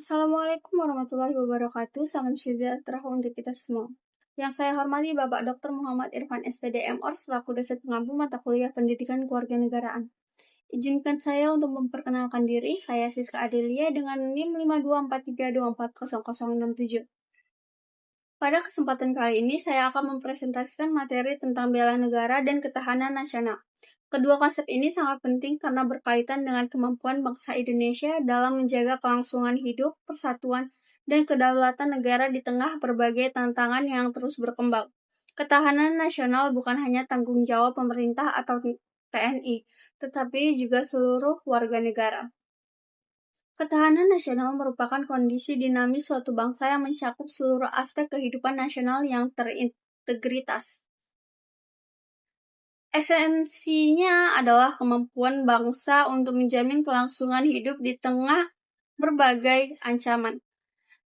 Assalamualaikum warahmatullahi wabarakatuh. Salam sejahtera untuk kita semua. Yang saya hormati Bapak Dr. Muhammad Irfan SPD MOr selaku dosen pengampu mata kuliah Pendidikan Kewarganegaraan. Izinkan saya untuk memperkenalkan diri. Saya Siska Adelia dengan NIM 52432400067. Pada kesempatan kali ini saya akan mempresentasikan materi tentang bela negara dan ketahanan nasional. Kedua konsep ini sangat penting karena berkaitan dengan kemampuan bangsa Indonesia dalam menjaga kelangsungan hidup, persatuan, dan kedaulatan negara di tengah berbagai tantangan yang terus berkembang. Ketahanan nasional bukan hanya tanggung jawab pemerintah atau TNI, tetapi juga seluruh warga negara. Ketahanan nasional merupakan kondisi dinamis suatu bangsa yang mencakup seluruh aspek kehidupan nasional yang terintegritas. Esensinya adalah kemampuan bangsa untuk menjamin kelangsungan hidup di tengah berbagai ancaman,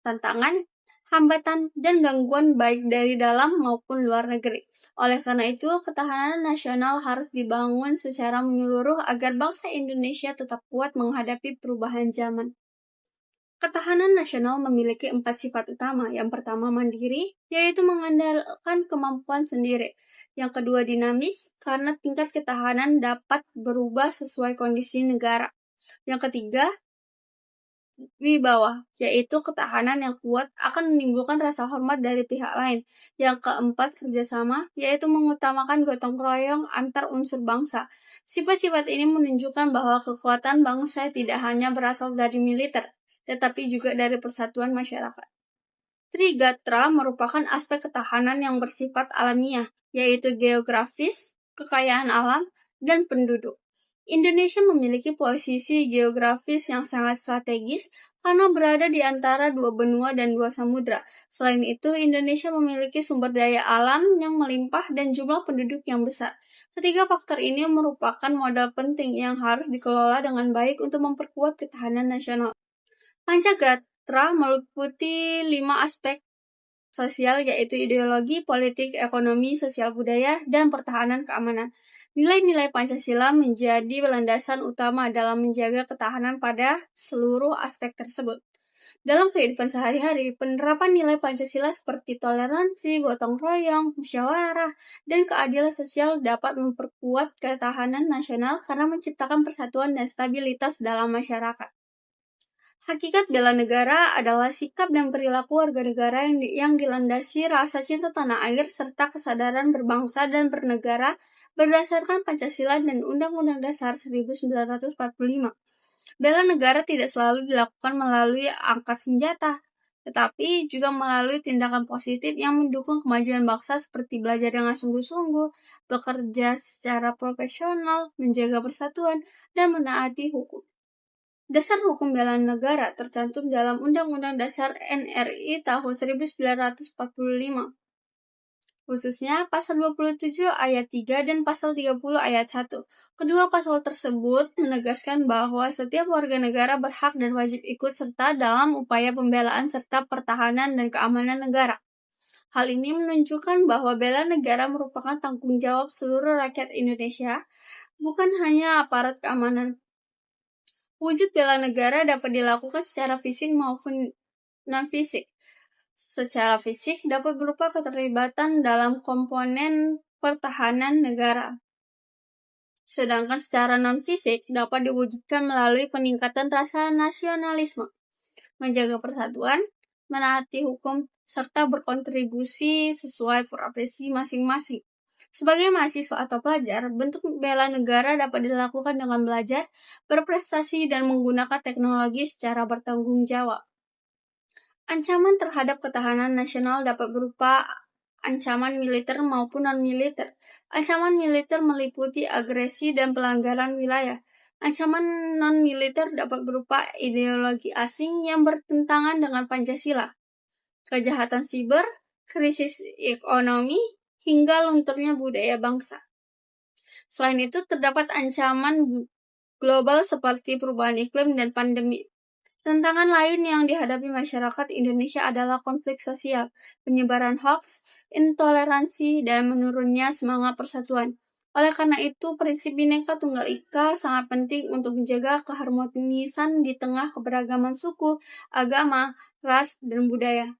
tantangan, hambatan, dan gangguan baik dari dalam maupun luar negeri. Oleh karena itu, ketahanan nasional harus dibangun secara menyeluruh agar bangsa Indonesia tetap kuat menghadapi perubahan zaman. Ketahanan nasional memiliki 4 sifat utama. Yang pertama mandiri, yaitu mengandalkan kemampuan sendiri. Yang kedua dinamis, karena tingkat ketahanan dapat berubah sesuai kondisi negara. Yang ketiga, wibawa, yaitu ketahanan yang kuat akan menimbulkan rasa hormat dari pihak lain. Yang keempat, kerjasama, yaitu mengutamakan gotong royong antar unsur bangsa. Sifat-sifat ini menunjukkan bahwa kekuatan bangsa tidak hanya berasal dari militer, tetapi juga dari persatuan masyarakat. Trigatra merupakan aspek ketahanan yang bersifat alamiah, yaitu geografis, kekayaan alam, dan penduduk. Indonesia memiliki posisi geografis yang sangat strategis karena berada di antara dua benua dan dua samudra. Selain itu, Indonesia memiliki sumber daya alam yang melimpah dan jumlah penduduk yang besar. Ketiga faktor ini merupakan modal penting yang harus dikelola dengan baik untuk memperkuat ketahanan nasional. Pancagatra meliputi 5 aspek sosial, yaitu ideologi, politik, ekonomi, sosial budaya, dan pertahanan keamanan. Nilai-nilai Pancasila menjadi landasan utama dalam menjaga ketahanan pada seluruh aspek tersebut. Dalam kehidupan sehari-hari, penerapan nilai Pancasila seperti toleransi, gotong royong, musyawarah, dan keadilan sosial dapat memperkuat ketahanan nasional karena menciptakan persatuan dan stabilitas dalam masyarakat. Hakikat bela negara adalah sikap dan perilaku warga negara yang dilandasi rasa cinta tanah air serta kesadaran berbangsa dan bernegara berdasarkan Pancasila dan Undang-Undang Dasar 1945. Bela negara tidak selalu dilakukan melalui angkat senjata, tetapi juga melalui tindakan positif yang mendukung kemajuan bangsa seperti belajar dengan sungguh-sungguh, bekerja secara profesional, menjaga persatuan, dan menaati hukum. Dasar hukum bela negara tercantum dalam Undang-Undang Dasar NRI tahun 1945, khususnya pasal 27 ayat 3 dan pasal 30 ayat 1. Kedua pasal tersebut menegaskan bahwa setiap warga negara berhak dan wajib ikut serta dalam upaya pembelaan serta pertahanan dan keamanan negara. Hal ini menunjukkan bahwa bela negara merupakan tanggung jawab seluruh rakyat Indonesia, bukan hanya aparat keamanan. Wujud bela negara dapat dilakukan secara fisik maupun non-fisik. Secara fisik dapat berupa keterlibatan dalam komponen pertahanan negara. Sedangkan secara non-fisik dapat diwujudkan melalui peningkatan rasa nasionalisme, menjaga persatuan, menaati hukum, serta berkontribusi sesuai profesi masing-masing. Sebagai mahasiswa atau pelajar, bentuk bela negara dapat dilakukan dengan belajar, berprestasi, dan menggunakan teknologi secara bertanggung jawab. Ancaman terhadap ketahanan nasional dapat berupa ancaman militer maupun non-militer. Ancaman militer meliputi agresi dan pelanggaran wilayah. Ancaman non-militer dapat berupa ideologi asing yang bertentangan dengan Pancasila, kejahatan siber, krisis ekonomi, hingga lunturnya budaya bangsa. Selain itu, terdapat ancaman global seperti perubahan iklim dan pandemi. Tantangan lain yang dihadapi masyarakat Indonesia adalah konflik sosial, penyebaran hoaks, intoleransi, dan menurunnya semangat persatuan. Oleh karena itu, prinsip Bhinneka Tunggal Ika sangat penting untuk menjaga keharmonisan di tengah keberagaman suku, agama, ras, dan budaya.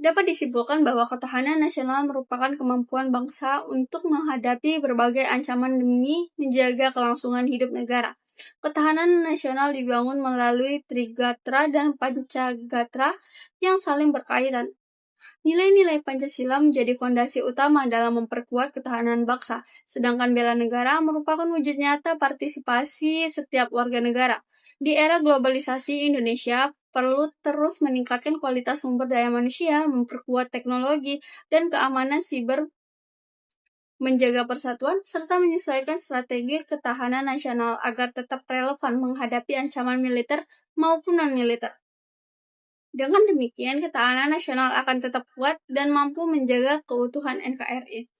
Dapat disimpulkan bahwa ketahanan nasional merupakan kemampuan bangsa untuk menghadapi berbagai ancaman demi menjaga kelangsungan hidup negara. Ketahanan nasional dibangun melalui Trigatra dan Pancagatra yang saling berkaitan. Nilai-nilai Pancasila menjadi fondasi utama dalam memperkuat ketahanan bangsa, sedangkan bela negara merupakan wujud nyata partisipasi setiap warga negara. Di era globalisasi, Indonesia perlu terus meningkatkan kualitas sumber daya manusia, memperkuat teknologi, dan keamanan siber, menjaga persatuan, serta menyesuaikan strategi ketahanan nasional agar tetap relevan menghadapi ancaman militer maupun non-militer. Dengan demikian, ketahanan nasional akan tetap kuat dan mampu menjaga keutuhan NKRI.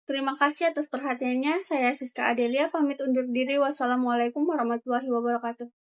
Terima kasih atas perhatiannya. Saya Siska Adelia, pamit undur diri. Wassalamualaikum warahmatullahi wabarakatuh.